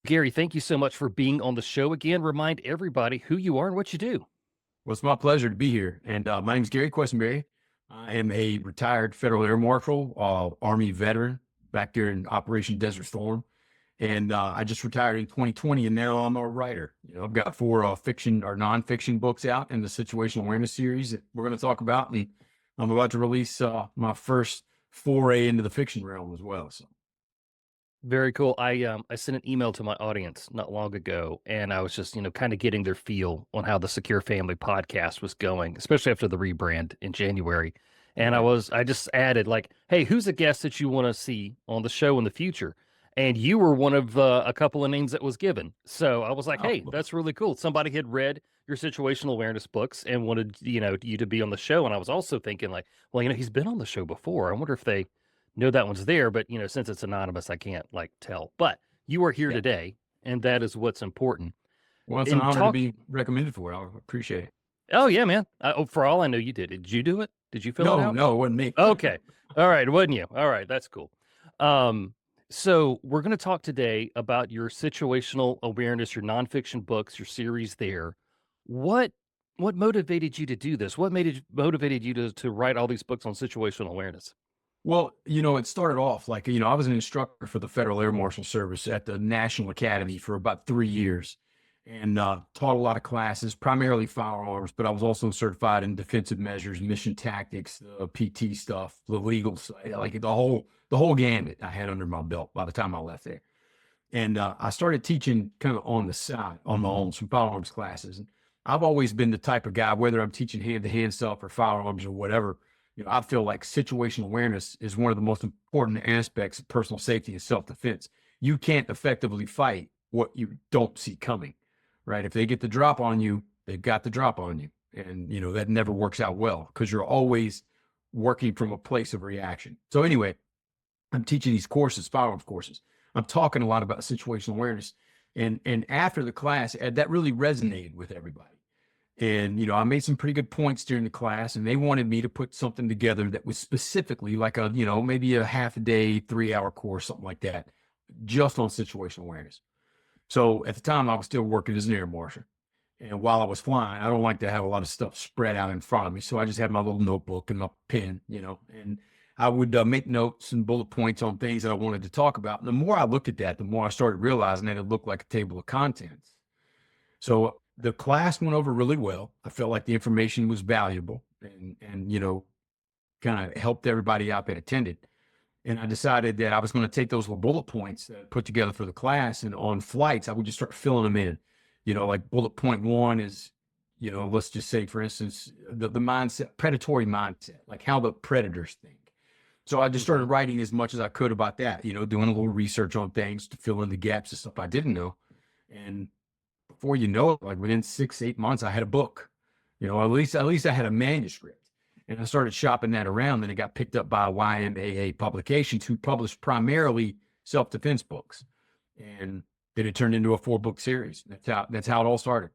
Gary, thank you so much for being on the show again. Remind everybody who you are and what you do. Well, it's my pleasure to be here. And my name is Gary Quesenberry. I am a retired federal air marshal, Army veteran back there in Operation Desert Storm. And I just retired in 2020, and now I'm a writer. I've got four fiction or nonfiction books out in the situational awareness series that we're going to talk about. And I'm about to release my first foray into the fiction realm as well. So, Very cool. I sent an email to my audience not long ago, and I was just kind of getting their feel on how the Secure Family podcast was going, especially after the rebrand in January. And right. I just added like, hey, who's a guest that you want to see on the show in the future? And you were one of a couple of names that was given. So I was like, Wow. hey, that's really cool. Somebody had read your situational awareness books and wanted you to be on the show. And I was also thinking like, well, he's been on the show before. I wonder if they know that one's there, but since it's anonymous, I can't like tell. But you are here Yeah. today, and that is what's important. Well, it's an And honor to talk. be recommended for it. I appreciate it. Oh yeah, man. For all I know, you did. Did you do it? Did you fill it No, out? no, it wasn't me. Okay. All right. It wasn't you. All right. That's cool. Um, so we're going to talk today about your situational awareness, your nonfiction books, your series there. What what motivated you to do this? What motivated you to write all these books on situational awareness? Well, it started off like, I was an instructor for the Federal Air Marshal Service at the National Academy for about 3 years and taught a lot of classes, primarily firearms, but I was also certified in defensive measures, mission tactics, the PT stuff, the legal side, like the whole gambit I had under my belt by the time I left there. And I started teaching kind of on the side, on my own, some firearms classes. And I've always been the type of guy, whether I'm teaching hand-to-hand stuff or firearms or whatever, I feel like situational awareness is one of the most important aspects of personal safety and self-defense. You can't effectively fight what you don't see coming, right? If they get the drop on you, they've got the drop on you. And, that never works out well because you're always working from a place of reaction. So anyway, I'm teaching these courses, firearms courses. I'm talking a lot about situational awareness. And after the class, that really resonated with everybody. And, I made some pretty good points during the class, and they wanted me to put something together that was specifically like maybe a half a day, 3 hour course, something like that, just on situational awareness. So at the time, I was still working as an air marshal. And while I was flying, I don't like to have a lot of stuff spread out in front of me. So I just had my little notebook and my pen, and I would make notes and bullet points on things that I wanted to talk about. And the more I looked at that, the more I started realizing that it looked like a table of contents. So the class went over really well. I felt like the information was valuable and kind of helped everybody out that attended. And I decided that I was going to take those little bullet points that I put together for the class, and on flights, I would just start filling them in. Like bullet point one is, let's just say, for instance, the mindset, predatory mindset, like how the predators think. So I just started Mhm. writing as much as I could about that, doing a little research on things to fill in the gaps of stuff I didn't know. And before you know it, like within 6, 8 months, I had a book. At least I had a manuscript. And I started shopping that around, and it got picked up by YMAA Publications, who published primarily self-defense books. And then it turned into a 4 book series. That's how it all started.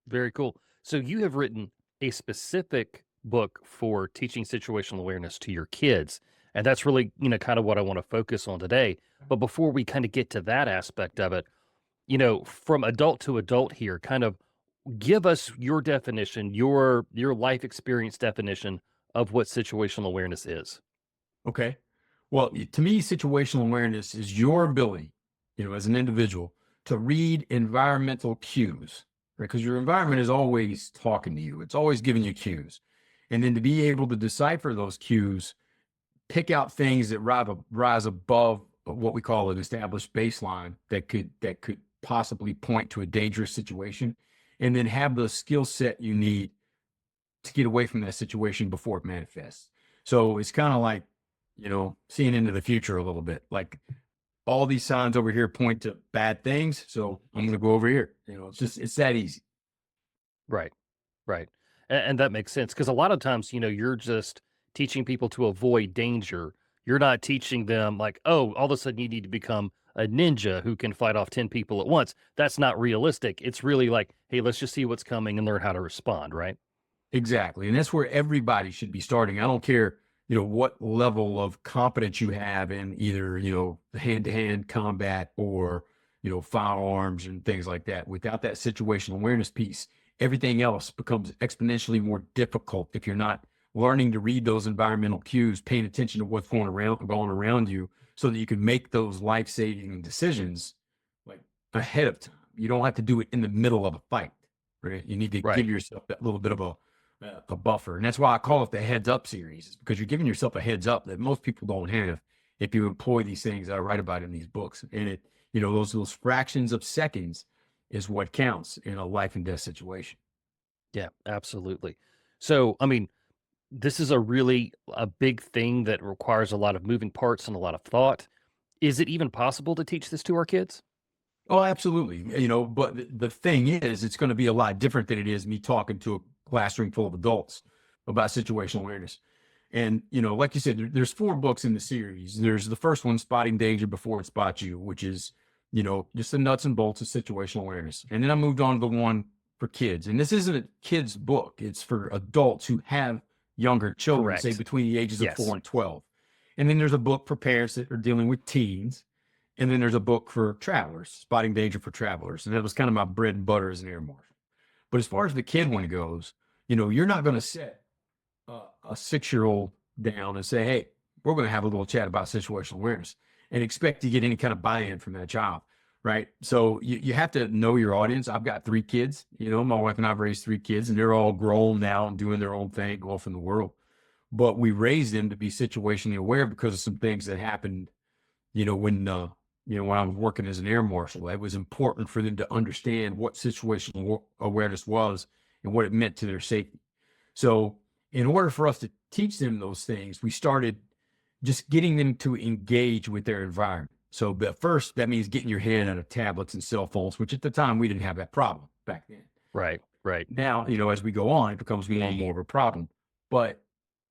Very cool. So you have written a specific book for teaching situational awareness to your kids. And that's really, kind of what I want to focus on today. But before we kind of get to that aspect of it, from adult to adult here, kind of give us your definition, your life experience definition of what situational awareness is. Okay. Well, to me, situational awareness is your ability, as an individual to read environmental cues, right? Because your environment is always talking to you, it's always giving you cues. And then to be able to decipher those cues, pick out things that rise above what we call an established baseline that could possibly point to a dangerous situation, and then have the skill set you need to get away from that situation before it manifests. So it's kind of like, seeing into the future a little bit. Like all these signs over here point to bad things, so I'm going to go over here. It's that easy. Right. Right. And that makes sense because a lot of times, you're just teaching people to avoid danger. You're not teaching them like, oh, all of a sudden you need to become a ninja who can fight off 10 people at once. That's not realistic. It's really like, hey, let's just see what's coming and learn how to respond, right? Exactly. And that's where everybody should be starting. I don't care, what level of competence you have in either, the hand-to-hand combat or, firearms and things like that. Without that situational awareness piece, everything else becomes exponentially more difficult if you're not learning to read those environmental cues, paying attention to what's going around you, so that you can make those life-saving decisions like ahead of time. You don't have to do it in the middle of a fight, right? You need to give Right. yourself that little bit of a buffer, and that's why I call it the heads up series, is because you're giving yourself a heads up that most people don't have if you employ these things that I write about in these books. And those fractions of seconds is what counts in a life and death situation. Yeah, absolutely. So, I mean, this is a big thing that requires a lot of moving parts and a lot of thought. Is it even possible to teach this to our kids? Oh, absolutely. But the thing is, it's going to be a lot different than it is me talking to a classroom full of adults about situational awareness. And, like you said, there's 4 books in the series. There's the first one, Spotting Danger Before It Spots You, which is, just the nuts and bolts of situational awareness. And then I moved on to the one for kids. And this isn't a kid's book. It's for adults who have younger children, say Correct. between the ages of 4 Yes. and 12. And then there's a book for parents that are dealing with teens. And then there's a book for travelers, Spotting Danger for Travelers. And that was kind of my bread and butter as an air marshal. But as far as the kid one goes, you're not going to set a 6-year-old down and say, hey, we're going to have a little chat about situational awareness and expect to get any kind of buy-in from that child. Right. So you have to know your audience. I've got 3 kids, my wife and I've raised 3 kids, and they're all grown now and doing their own thing off in the world. But we raised them to be situationally aware because of some things that happened, when I was working as an air marshal. It was important for them to understand what situational awareness was and what it meant to their safety. So in order for us to teach them those things, we started just getting them to engage with their environment. So at first, that means getting your hand out of tablets and cell phones, which at the time we didn't have that problem back then. Right. Right. Now, as we go on, it becomes more and more of a problem. But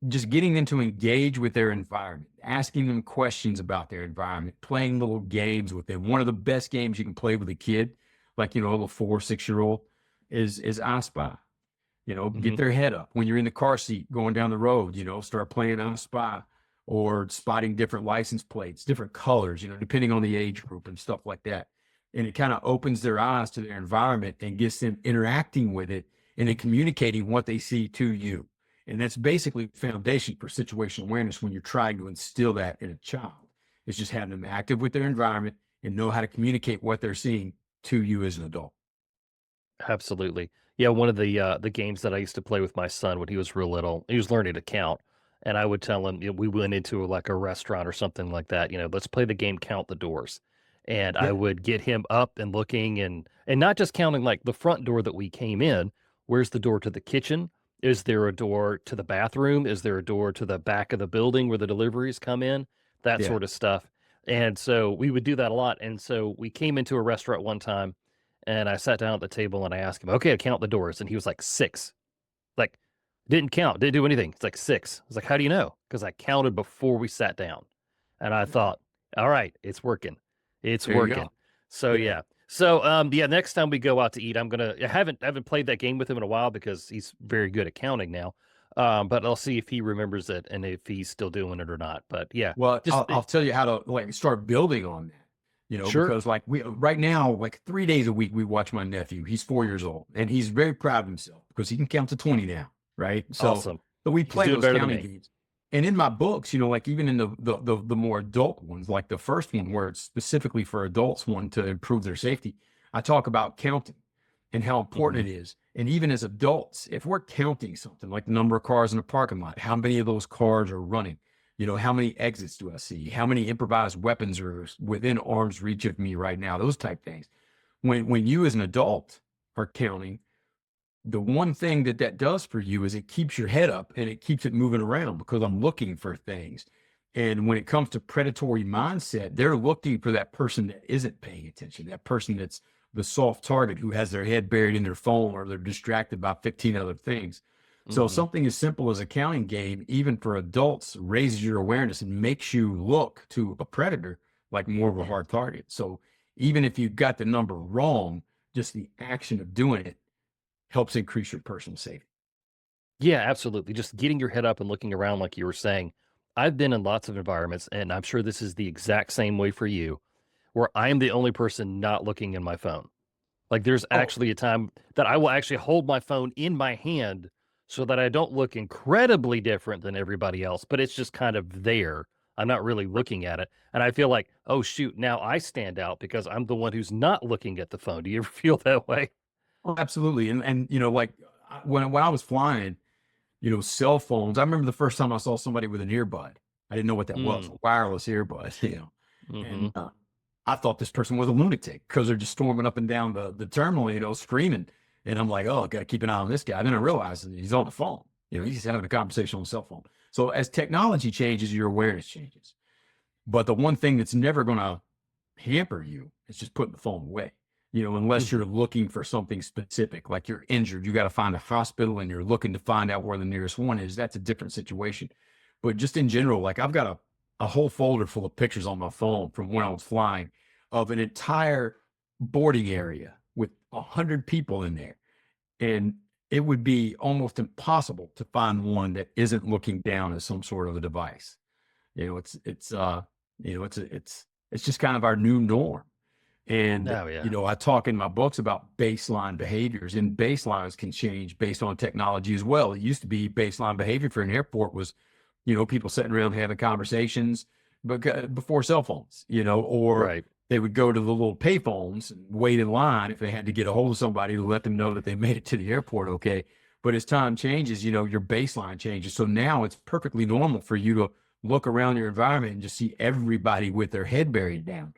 just getting them to engage with their environment, asking them questions about their environment, playing little games with them. One of the best games you can play with a kid, like, a little 4 or 6-year-old, is I Spy. Get Hmm. their head up when you're in the car seat going down the road, start playing I Spy, or spotting different license plates, different colors, depending on the age group and stuff like that. And it kind of opens their eyes to their environment and gets them interacting with it and then communicating what they see to you. And that's basically the foundation for situational awareness when you're trying to instill that in a child. It's just having them active with their environment and know how to communicate what they're seeing to you as an adult. Absolutely. Yeah, one of the games that I used to play with my son when he was real little, he was learning to count, and I would tell him, we went into like a restaurant or something like that, let's play the game Count the Doors. And I Yeah. would get him up and looking and not just counting like the front door that we came in. Where's the door to the kitchen? Is there a door to the bathroom? Is there a door to the back of the building where the deliveries come in? That Yeah. sort of stuff. And so we would do that a lot. And so we came into a restaurant one time and I sat down at the table and I asked him, okay, count the doors. And he was like, 6. Like, didn't count, didn't do anything. It's like 6. I was like, how do you know? Because I counted before we sat down. And I thought, all right, it's working. It's There you working. go. So Yeah. yeah. So yeah, next time we go out to eat, I haven't played that game with him in a while because he's very good at counting now. But I'll see if he remembers it and if he's still doing it or not. But yeah, Well, just I'll tell you how to like start building on that, sure. because like we right now, like 3 days a week, we watch my nephew. He's 4 years old and he's very proud of himself because he can count to 20 now. Right. Awesome. So we He's play doing those better than counting me. games. And in my books, like even in the more adult ones, like the first one where it's specifically for adults, one to improve their safety, I talk about counting and how Hmm. important it is. And even as adults, if we're counting something like the number of cars in a parking lot, how many of those cars are running? How many exits do I see? How many improvised weapons are within arm's reach of me right now? Those type things. When you as an adult are counting, the one thing that does for you is it keeps your head up and it keeps it moving around because I'm looking for things. And when it comes to predatory mindset, they're looking for that person that isn't paying attention, that person that's the soft target who has their head buried in their phone or they're distracted by 15 other things. So Hmm. something as simple as a counting game, even for adults, raises your awareness and makes you look to a predator like more of a hard target. So even if you got the number wrong, just the action of doing it helps increase your personal safety. Yeah, absolutely. Just getting your head up and looking around, like you were saying. I've been in lots of environments, and I'm sure this is the exact same way for you, where I am the only person not looking in my phone. Like, there's Oh, actually a time that I will actually hold my phone in my hand so that I don't look incredibly different than everybody else, but it's just kind of there. I'm not really looking at it. And I feel like, oh, shoot, now I stand out because I'm the one who's not looking at the phone. Do you ever feel that way? oh, absolutely. And like when I was flying, cell phones. I remember the first time I saw somebody with an earbud. I didn't know what that was, Mm, a wireless earbud, hmm. and I thought this person was a lunatic because they're just storming up and down the terminal, screaming. And I'm like, oh, I got to keep an eye on this guy. Then I realized that he's on the phone. He's having a conversation on the cell phone. So as technology changes, your awareness changes. But the one thing that's never going to hamper you is just putting the phone away. Unless Hmm. you're looking for something specific, like you're injured, you got to find a hospital and you're looking to find out where the nearest one is. That's a different situation. But just in general, like I've got a whole folder full of pictures on my phone from when I was flying of an entire boarding area with 100 people in there. And it would be almost impossible to find one that isn't looking down at some sort of a device. It's just kind of our new norm. And, Oh, yeah. I talk in my books about baseline behaviors, and baselines can change based on technology as well. It used to be baseline behavior for an airport was, people sitting around having conversations before cell phones, or Right. they would go to the little payphones and wait in line if they had to get a hold of somebody to let them know that they made it to the airport okay. But as time changes, your baseline changes. So now it's perfectly normal for you to look around your environment and just see everybody with their head buried down.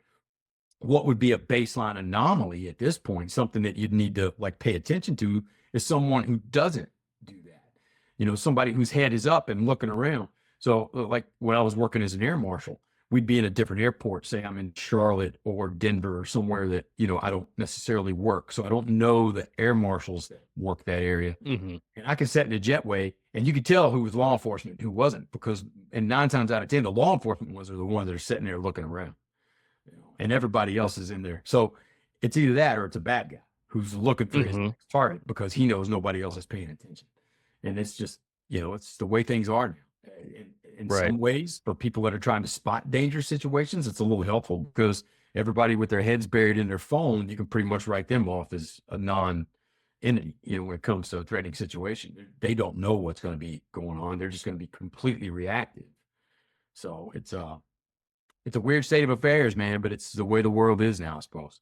What would be a baseline anomaly at this point, something that you'd need to like pay attention to, is someone who doesn't do that. Somebody whose head is up and looking around. So, like when I was working as an air marshal, we'd be in a different airport. Say I'm in Charlotte or Denver or somewhere that I don't necessarily work, so I don't know the air marshals that work that area. Hmm. And I could sit in a jetway, and you could tell who was law enforcement, who wasn't, because and 9 times out of 10, the law enforcement ones are the ones that are sitting there looking around, and everybody else is in there. So it's either that or it's a bad guy who's looking for his Hmm. next target because he knows nobody else is paying attention. And it's just, it's the way things are now. In Right. some ways, for people that are trying to spot dangerous situations, it's a little helpful because everybody with their heads buried in their phone, you can pretty much write them off as a non entity, when it comes to a threatening situation. They don't know what's going to be going on. They're just going to be completely reactive. So it's a weird state of affairs, man, but it's the way the world is now, I suppose.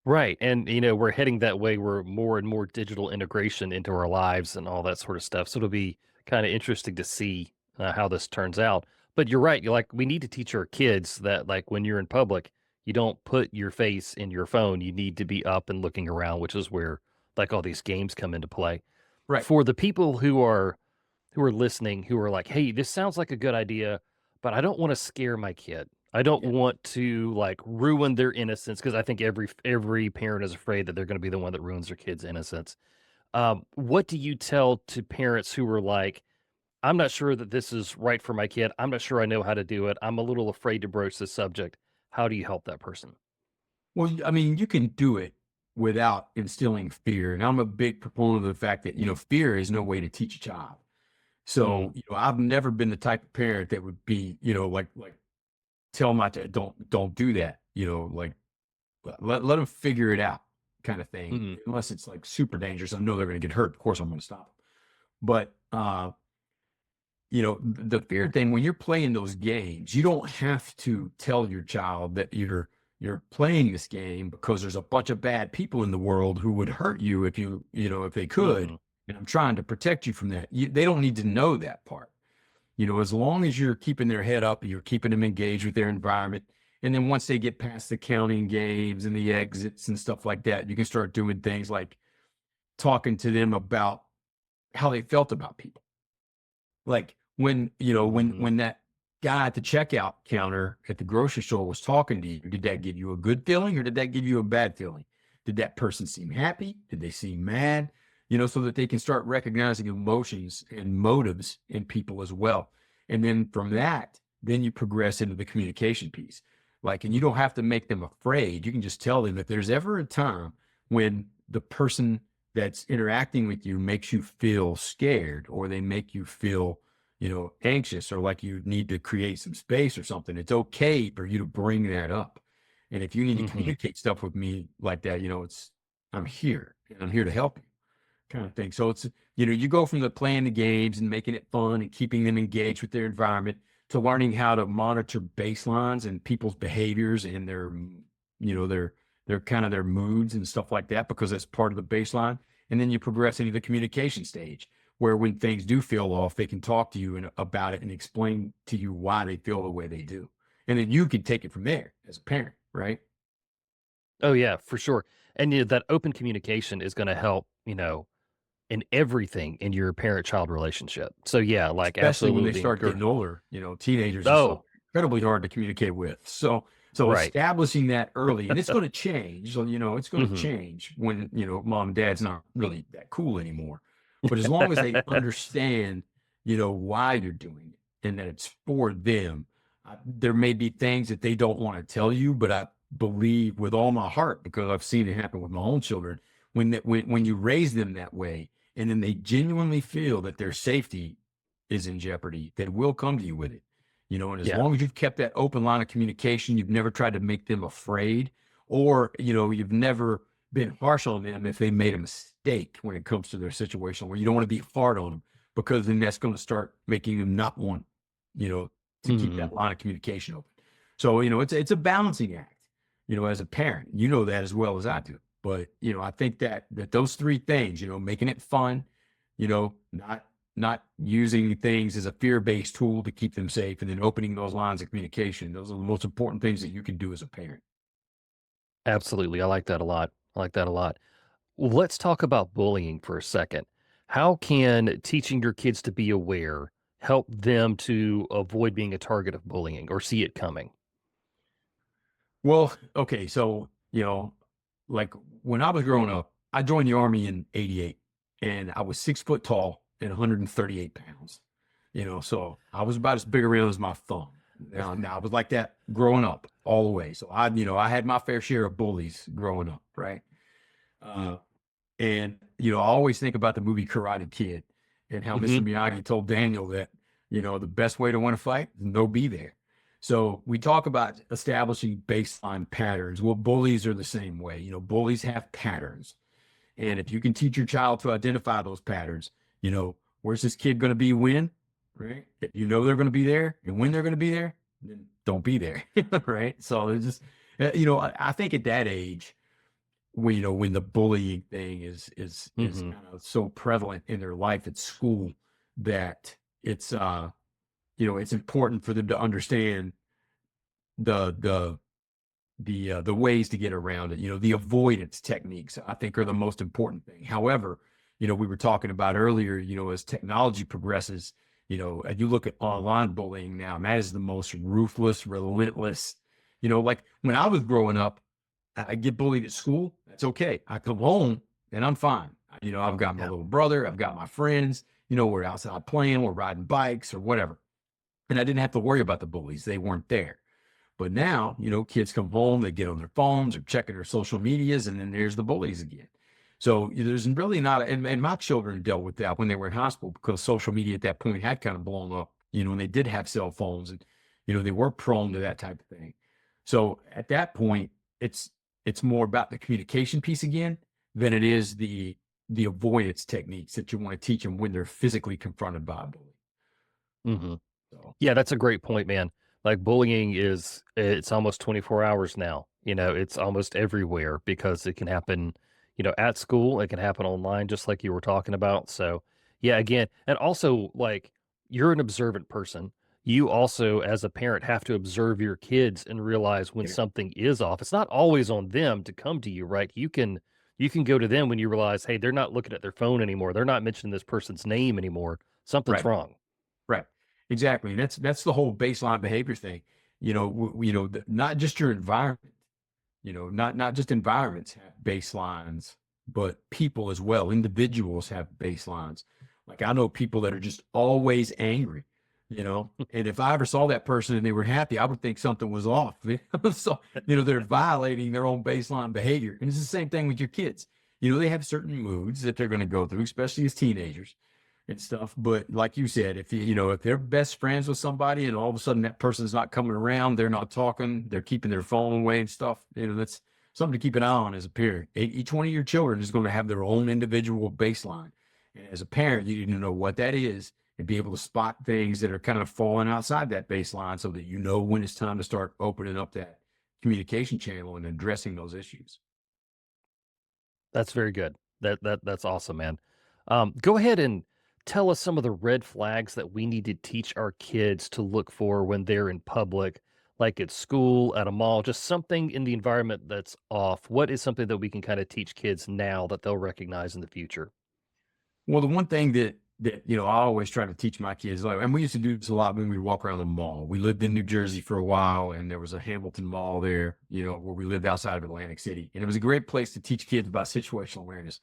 Right. And, we're heading that way where more and more digital integration into our lives and all that sort of stuff. So it'll be kind of interesting to see how this turns out. But you're right. You're like, we need to teach our kids that, like, when you're in public, you don't put your face in your phone. You need to be up and looking around, which is where, like, all these games come into play. Right. For the people who are listening, who are like, "Hey, this sounds like a good idea, but I don't wanna scare my kid. I don't Yeah. want to, like, ruin their innocence," because I think every parent is afraid that they're gonna be the one that ruins their kid's innocence. What do you tell to parents who are like, "I'm not sure that this is right for my kid. I'm not sure I know how to do it. I'm a little afraid to broach this subject." How do you help that person? Well, I mean, you can do it without instilling fear. And I'm a big proponent of the fact that, fear is no way to teach a child. Mm, So, I've never been the type of parent that would be, like tell my child, don't do that, like let them figure it out kind of thing. mhm, Unless it's like super dangerous. I know they're going to get hurt. Of course, I'm going to stop them. But, the fear thing, when you're playing those games, you don't have to tell your child that you're playing this game because there's a bunch of bad people in the world who would hurt you if if they could. mhm, And I'm trying to protect you from that. They don't need to know that part. As long as you're keeping their head up, you're keeping them engaged with their environment. And then once they get past the counting games and the exits and stuff like that, you can start doing things like talking to them about how they felt about people. Like when, mhm. when that guy at the checkout counter at the grocery store was talking to you, did that give you a good feeling or did that give you a bad feeling? Did that person seem happy? Did they seem mad? So that they can start recognizing emotions and motives in people as well. And then from that, then you progress into the communication piece. Like, and you don't have to make them afraid. You can just tell them if there's ever a time when the person that's interacting with you makes you feel scared or they make you feel anxious or like you need to create some space or something, it's okay for you to bring that up. And if you need to Mhm. communicate stuff with me like that, I'm here and I'm here to help you kind of thing. So you go from the playing the games and making it fun and keeping them engaged with their environment to learning how to monitor baselines and people's behaviors and their kind of their moods and stuff like that, because that's part of the baseline. And then you progress into the communication stage where when things do feel off, they can talk to you about it and explain to you why they feel the way they do. And then you can take it from there as a parent, right? Oh, yeah, for sure. And, that open communication is gonna help, in everything in your parent-child relationship. So, yeah, like, Especially when they absolutely start getting older, teenagers and stuff, Oh, incredibly hard to communicate with. So right. establishing that early, and it's going to change. So, it's going to Mhm. change when, mom and dad's not really that cool anymore. But as long as they understand, why you're doing it and that it's for them, there may be things that they don't want to tell you, but I believe with all my heart, because I've seen it happen with my own children, when you raise them that way, and then they genuinely feel that their safety is in jeopardy, they will come to you with it. And as Yeah. long as you've kept that open line of communication, you've never tried to make them afraid, or, you've never been harsh on them if they made a mistake when it comes to their situation, where you don't want to be hard on them, because then that's going to start making them not want, you know, to keep Mhm. that line of communication open. So, it's a balancing act, as a parent, that as well as I do. But, I think that those three things, making it fun, not using things as a fear-based tool to keep them safe, and then opening those lines of communication. Those are the most important things that you can do as a parent. Absolutely, I like that a lot. I like that a lot. Let's talk about bullying for a second. How can teaching your kids to be aware help them to avoid being a target of bullying or see it coming? Well, okay, so, like when I was growing up, I joined the army in '88, and I was 6 foot tall and 138 pounds. So I was about as big around as my thumb. Now I was like that growing up all the way. So I had my fair share of bullies growing up, right? Uh, And, I always think about the movie Karate Kid and how Mr. Mhm. Miyagi told Daniel that, the best way to win a fight is no be there. So we talk about establishing baseline patterns. Well, bullies are the same way. Bullies have patterns. And if you can teach your child to identify those patterns, where's this kid going to be when, right? If you know they're going to be there and when they're going to be there, then don't be there, right? So it's just, I think at that age, when the bullying thing is Mhm. kind of so prevalent in their life at school, that it's important for them to understand the the the ways to get around it. The avoidance techniques, I think, are the most important thing. However, we were talking about earlier, as technology progresses, and you look at online bullying now, and that is the most ruthless, relentless. Like when I was growing up, I get bullied at school. That's okay. I come home and I'm fine. I've got my Yeah. little brother. I've got my friends. We're outside playing, we're riding bikes or whatever. And I didn't have to worry about the bullies. They weren't there. But now, kids come home, they get on their phones or checking their social medias, and then there's the bullies again. So there's really not, and my children dealt with that when they were in high school, because social media at that point had kind of blown up, and they did have cell phones, and, they were prone to that type of thing. So at that point, it's, it's more about the communication piece again than it is the avoidance techniques that you want to teach them when they're physically confronted by a bully. Mhm. So Yeah, that's a great point, man. Like bullying it's almost 24 hours now. It's almost everywhere because it can happen, at school, it can happen online just like you were talking about. So, yeah, again, and also like you're an observant person. You also as a parent have to observe your kids and realize when yeah, something is off. It's not always on them to come to you, right? You can go to them when you realize, "Hey, they're not looking at their phone anymore. They're not mentioning this person's name anymore. Something's right. wrong." Right. Exactly. And that's the whole baseline behavior thing. Not just your environment, not just environments have baselines, but people as well. Individuals have baselines. Like I know people that are just always angry, and if I ever saw that person and they were happy, I would think something was off. So, they're violating their own baseline behavior. And it's the same thing with your kids. They have certain moods that they're going to go through, especially as teenagers, and stuff. But like you said, if if they're best friends with somebody and all of a sudden that person's not coming around, they're not talking, they're keeping their phone away and stuff, that's something to keep an eye on as a parent. Each one of your children is going to have their own individual baseline. And as a parent, you need to know what that is and be able to spot things that are kind of falling outside that baseline so that you know when it's time to start opening up that communication channel and addressing those issues. That's very good. That's awesome, man. Go ahead and tell us some of the red flags that we need to teach our kids to look for when they're in public, like at school, at a mall, just something in the environment that's off. What is something that we can kind of teach kids now that they'll recognize in the future? Well, the one thing that I always try to teach my kids, like, and we used to do this a lot when we walk around the mall. We lived in New Jersey for a while, and there was a Hamilton Mall there, where we lived outside of Atlantic City, and it was a great place to teach kids about situational awareness.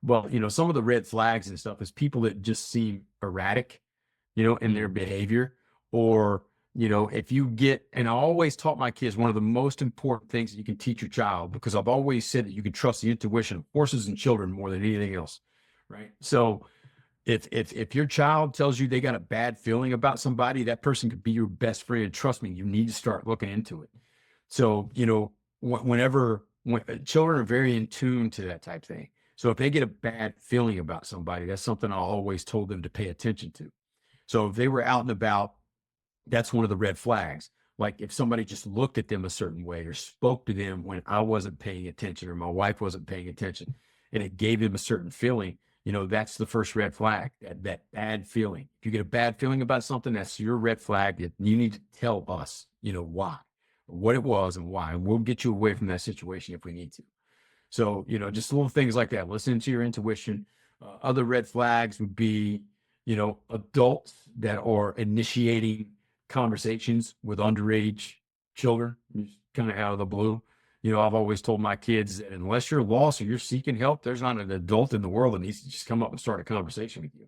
Well, some of the red flags and stuff is people that just seem erratic, in their Mm, behavior, or if you get, and I always taught my kids one of the most important things that you can teach your child, because I've always said that you can trust the intuition of horses and children more than anything else, right? So if your child tells you they got a bad feeling about somebody, that person could be your best friend. Trust me, you need to start looking into it. So, when children are very in tune to that type thing. So if they get a bad feeling about somebody, that's something I always told them to pay attention to. So if they were out and about, that's one of the red flags. Like if somebody just looked at them a certain way or spoke to them when I wasn't paying attention or my wife wasn't paying attention and it gave them a certain feeling, that's the first red flag, that bad feeling. If you get a bad feeling about something, that's your red flag that you need to tell us, why, what it was and why. And we'll get you away from that situation if we need to. So, just little things like that. Listen to your intuition. Other red flags would be, adults that are initiating conversations with underage children, kind of out of the blue. I've always told my kids that unless you're lost or you're seeking help, there's not an adult in the world that needs to just come up and start a conversation with you,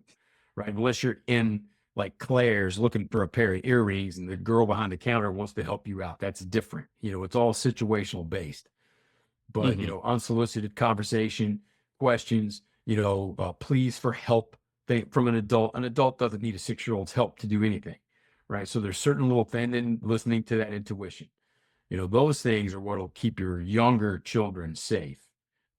right? Unless you're in like Claire's looking for a pair of earrings and the girl behind the counter wants to help you out. That's different. It's all situational based. But, mhm. unsolicited conversation, questions, pleas for help from an adult. An adult doesn't need a 6-year-old's help to do anything, right? So there's certain little things, and listening to that intuition. Those things are what will keep your younger children safe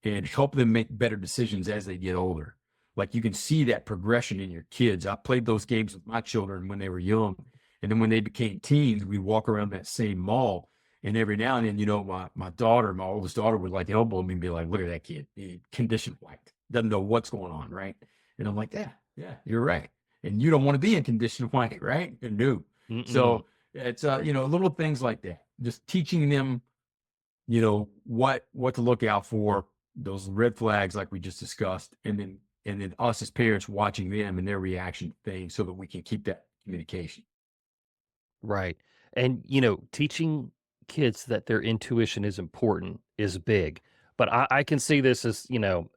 and help them make better decisions as they get older. Like you can see that progression in your kids. I played those games with my children when they were young. And then when they became teens, we walk around that same mall. And every now and then, my oldest daughter would like elbow me and be like, look at that kid, condition white, doesn't know what's going on, right? And I'm like, yeah, you're right. And you don't want to be in condition white, right? And no. Mm-mm. So it's little things like that. Just teaching them, what to look out for, those red flags like we just discussed, and then us as parents watching them and their reaction to things so that we can keep that communication. Right. And, teaching kids that their intuition is important is big. But I can see this as,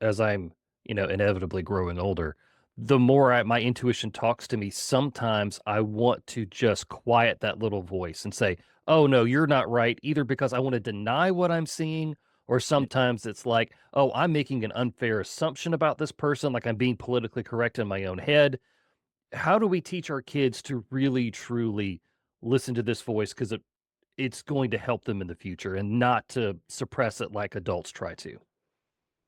as I'm, inevitably growing older, the more my intuition talks to me, sometimes I want to just quiet that little voice and say, oh, no, you're not right, either because I want to deny what I'm seeing, or Yeah. sometimes it's like, oh, I'm making an unfair assumption about this person, like I'm being politically correct in my own head. How do we teach our kids to really truly listen to this voice, because it's going to help them in the future and not to suppress it like adults try to?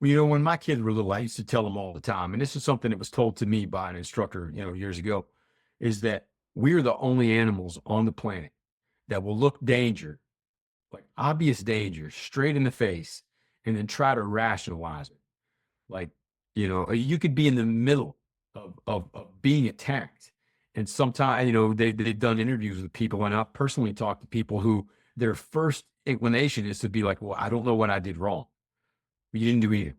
Well, when my kids were little, I used to tell them all the time, and this is something that was told to me by an instructor, years ago, is that we are the only animals on the planet that will look danger, like obvious danger, straight in the face, and then try to rationalize it. Like, you could be in the middle of being attacked. And sometimes, they've done interviews with people, and I've personally talked to people who their first inclination is to be like, well, I don't know what I did wrong. You didn't do anything,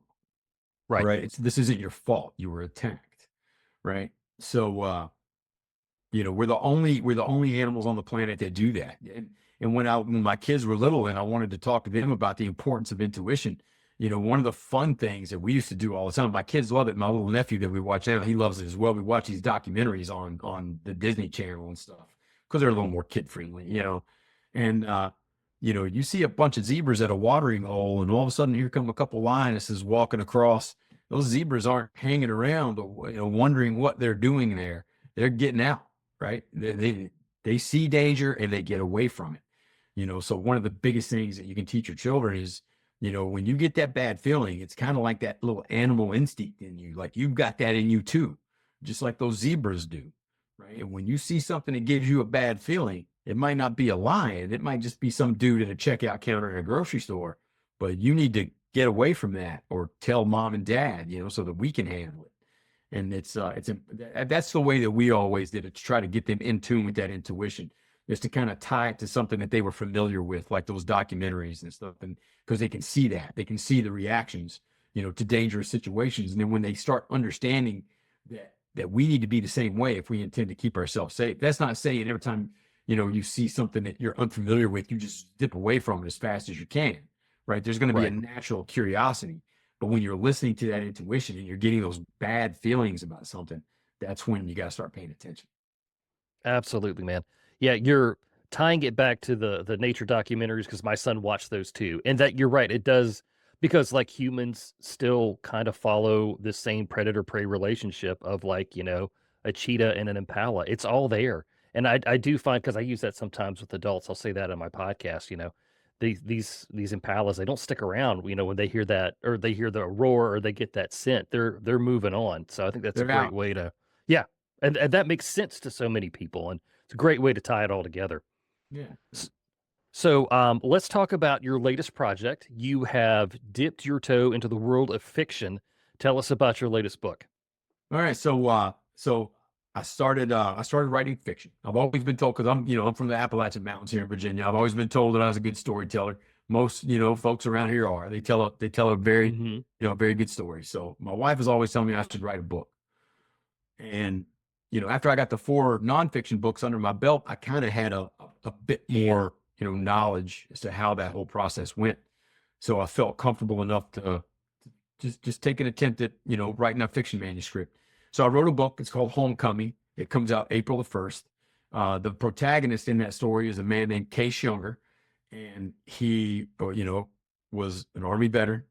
Right. right? This isn't your fault. You were attacked, right? So, we're the only animals on the planet that do that. And when my kids were little and I wanted to talk to them about the importance of intuition, one of the fun things that we used to do all the time, my kids love it. My little nephew that we watch now, he loves it as well. We watch these documentaries on the Disney Channel and stuff because they're a little more kid friendly, And you see a bunch of zebras at a watering hole, and all of a sudden here come a couple lionesses walking across those zebras aren't hanging around or, wondering what they're doing there. They're getting out, right? They see danger and they get away from it. So one of the biggest things that you can teach your children is, when you get that bad feeling, it's kind of like that little animal instinct in you. Like you've got that in you too, just like those zebras do, right? And when you see something that gives you a bad feeling, it might not be a lion. It might just be some dude at a checkout counter in a grocery store, but you need to get away from that or tell mom and dad, so that we can handle it. And that's the way that we always did it, to try to get them in tune with that intuition, is to kind of tie it to something that they were familiar with, like those documentaries and stuff. And because they can see that, they can see the reactions, to dangerous situations. And then when they start understanding that we need to be the same way if we intend to keep ourselves safe. That's not saying every time, you see something that you're unfamiliar with, you just dip away from it as fast as you can, right? There's going to be a Right. natural curiosity. But when you're listening to that intuition and you're getting those bad feelings about something, that's when you got to start paying attention. Absolutely, man. Yeah, you're tying it back to the nature documentaries because my son watched those too. And that you're right, it does because like humans still kind of follow the same predator prey relationship of like, a cheetah and an impala. It's all there. And I do find because I use that sometimes with adults, I'll say that in my podcast, these impalas, they don't stick around, when they hear that or they hear the roar or they get that scent, they're moving on. So I think that's a They're great out. way to yeah, and that makes sense to so many people, and it's a great way to tie it all together. Yeah. S so, let's talk about your latest project. You have dipped your toe into the world of fiction. Tell us about your latest book. All right. So I started writing fiction. I've always been told, because I'm from the Appalachian Mountains here in Virginia. I've always been told that I was a good storyteller. Most, folks around here are. They tell a very, Mhm. very good story. So my wife is always telling me I should write a book. And, after I got the 4 nonfiction books under my belt, I kind of had a bit more, knowledge as to how that whole process went. So I felt comfortable enough to just take an attempt at, writing a fiction manuscript. So I wrote a book. It's called Homecoming. It comes out April the 1st. The protagonist in that story is a man named Case Younger, and he, was an Army veteran,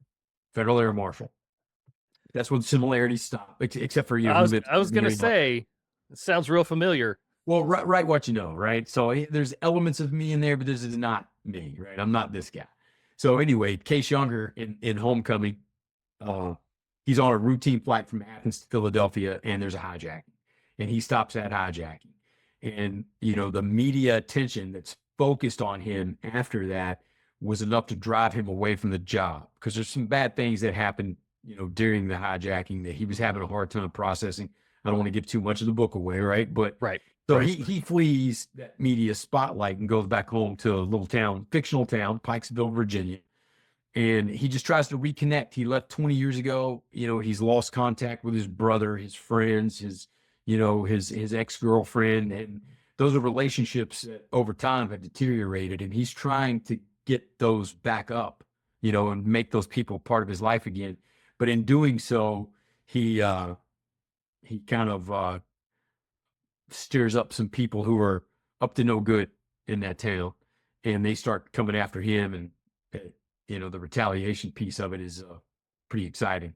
Federal Air Marshal. That's when similarities stop, except for, I he was lives I was in gonna Marine Life. say, it sounds real familiar. Well, write what you know, right? So there's elements of me in there, but this is not me, right? I'm not this guy. So anyway, Case Younger in Homecoming, uh, he's on a routine flight from Athens to Philadelphia, and there's a hijacking, and he stops that hijacking, and the media attention that's focused on him after that was enough to drive him away from the job, because there's some bad things that happened, during the hijacking that he was having a hard time processing. I don't want to give too much of the book away, right? But Right, so right. he flees that media spotlight and goes back home to a little town, fictional town, Pikesville, Virginia. And he just tries to reconnect. He left 20 years ago. He's lost contact with his brother, his friends, his ex-girlfriend. And those are relationships that over time have deteriorated. And he's trying to get those back up, and make those people part of his life again. But in doing so, he kind of stirs up some people who are up to no good in that town, and they start coming after him. And uh, the retaliation piece of it is pretty exciting.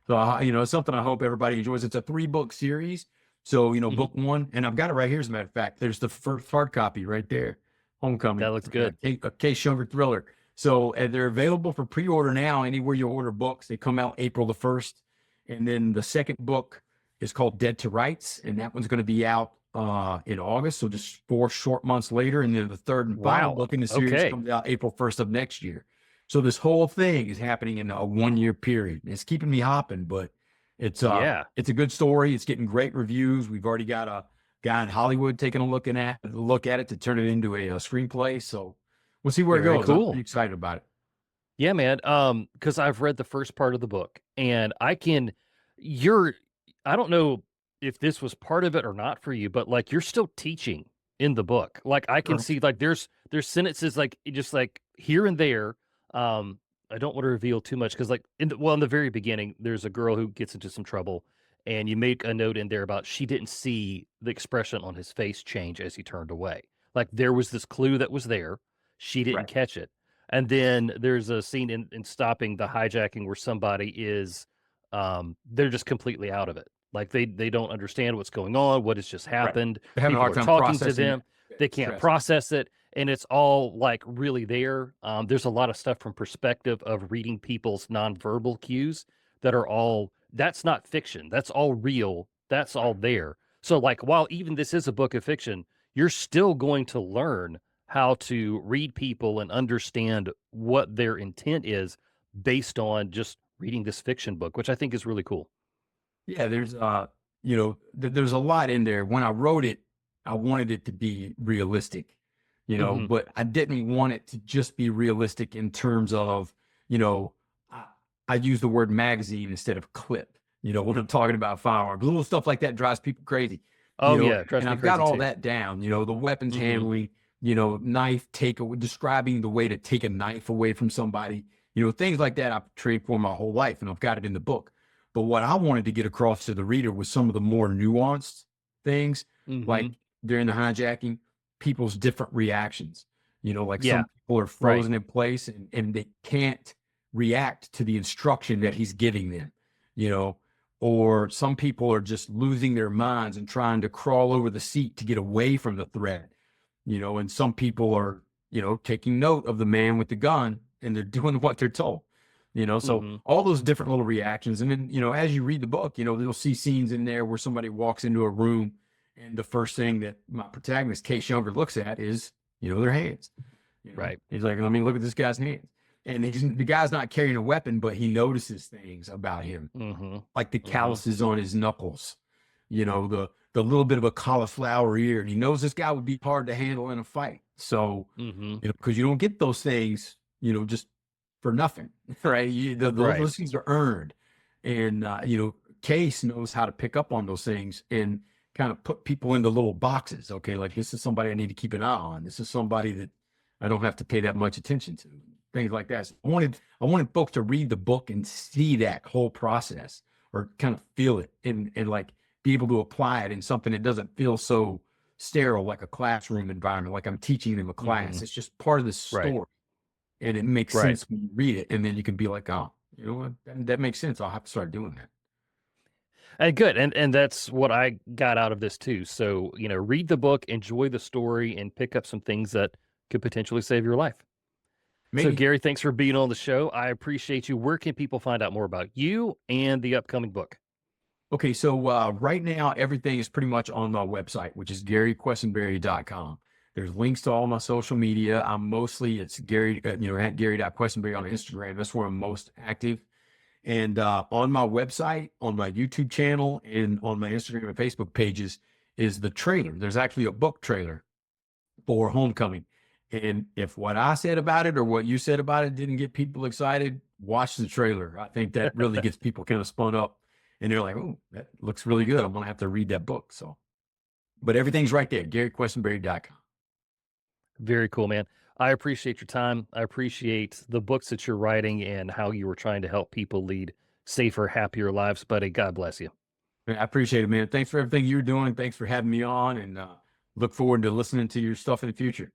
So it's something I hope everybody enjoys. It's a 3-book series. So Mhm. book 1, and I've got it right here. As a matter of fact, there's the first hard copy right there, That Homecoming, looks good. A Case Younger thriller. So they're available for pre-order now anywhere you order books. They come out April the 1st, and then the second book is called Dead to Rights, and that one's going to be out in August, so just 4 short months later. And then the third and final Wow. book in the series Okay. comes out April 1st of next year. So this whole thing is happening in a 1-year period. It's keeping me hopping, but Yeah. it's a good story. It's getting great reviews. We've already got a guy in Hollywood taking a look at it to turn it into a screenplay. So we'll see where it Very goes. I'm pretty cool. excited about it. Yeah, man. Because I've read the first part of the book, and you're, I don't know if this was part of it or not for you, but like you're still teaching in the book. Like I can Sure. see, like there's sentences like just like here and there. Um, I don't want to reveal too much because like in the very beginning, there's a girl who gets into some trouble, and you make a note in there about she didn't see the expression on his face change as he turned away. Like there was this clue that was there, she didn't Right. catch it. And then there's a scene in stopping the hijacking where somebody is they're just completely out of it. Like they don't understand what's going on, what has just Right. happened. They're having a People hard are time talking to processing them. that They can't stress. process it, and it's all like really there. There's a lot of stuff from perspective of reading people's nonverbal cues that are all that's not fiction. That's all real. That's all Right. there. So like while even this is a book of fiction, you're still going to learn how to read people and understand what their intent is based on just reading this fiction book, which I think is really cool. Yeah, there's there's a lot in there. When I wrote it, I wanted it to be realistic, Mhm. but I didn't want it to just be realistic in terms of, you know, I, I use the word magazine instead of clip, when I'm talking about firearms. Little stuff like that drives people crazy, Oh, yeah, it drives and me I've got crazy all too. that down, the weapons Mhm. handling, knife take describing the way to take a knife away from somebody, things like that I've trained for my whole life and I've got it in the book. But what I wanted to get across to the reader was some of the more nuanced things, like Mhm. during the hijacking, people's different reactions. Like Yeah, some people are right. frozen in place and they can't react to the instruction that he's giving them, you know, or some people are just losing their minds and trying to crawl over the seat to get away from the threat, and some people are, taking note of the man with the gun and they're doing what they're told. So Mhm. all those different little reactions. And then, as you read the book, you'll see scenes in there where somebody walks into a room and the first thing that my protagonist, Case Younger, looks at is, their hands. Right. He's like, I mean, look at this guy's hands. And the guy's not carrying a weapon, but he notices things about him, Mhm. like the Mhm. calluses on his knuckles, the little bit of a cauliflower ear. And he knows this guy would be hard to handle in a fight. So, Mhm. because you don't get those things, just for nothing, right? Right. Those things are earned. And, Case knows how to pick up on those things and kind of put people into little boxes. Okay, like this is somebody I need to keep an eye on. This is somebody that I don't have to pay that much attention to. Things like that. So I wanted folks to read the book and see that whole process or kind of feel it and like be able to apply it in something that doesn't feel so sterile like a classroom environment, like I'm teaching them a class. Mhm. It's just part of the Right. story and it makes Right. sense when you read it. And then you can be like, oh, you know what? That makes sense. I'll have to start doing that. And good, and that's what I got out of this too. So, read the book, enjoy the story, and pick up some things that could potentially save your life. So, Maybe. Gary, thanks for being on the show. I appreciate you. Where can people find out more about you and the upcoming book? Okay, so right now everything is pretty much on my website, which is GaryQuessenberry.com. There's links to all my social media. It's Gary, at Gary.Quesenberry on Instagram. That's where I'm most active. And on my website, on my YouTube channel, and on my Instagram and Facebook pages is the trailer. There's actually a book trailer for Homecoming. And if what I said about it or what you said about it didn't get people excited, watch the trailer. I think that really gets people kind of spun up and they're like, oh, that looks really good. I'm going to have to read that book. So, but everything's right there, GaryQuessenberry.com. Very cool, man. I appreciate your time. I appreciate the books that you're writing and how you were trying to help people lead safer, happier lives, buddy. God bless you. I appreciate it, man. Thanks for everything you're doing. Thanks for having me on and look forward to listening to your stuff in the future.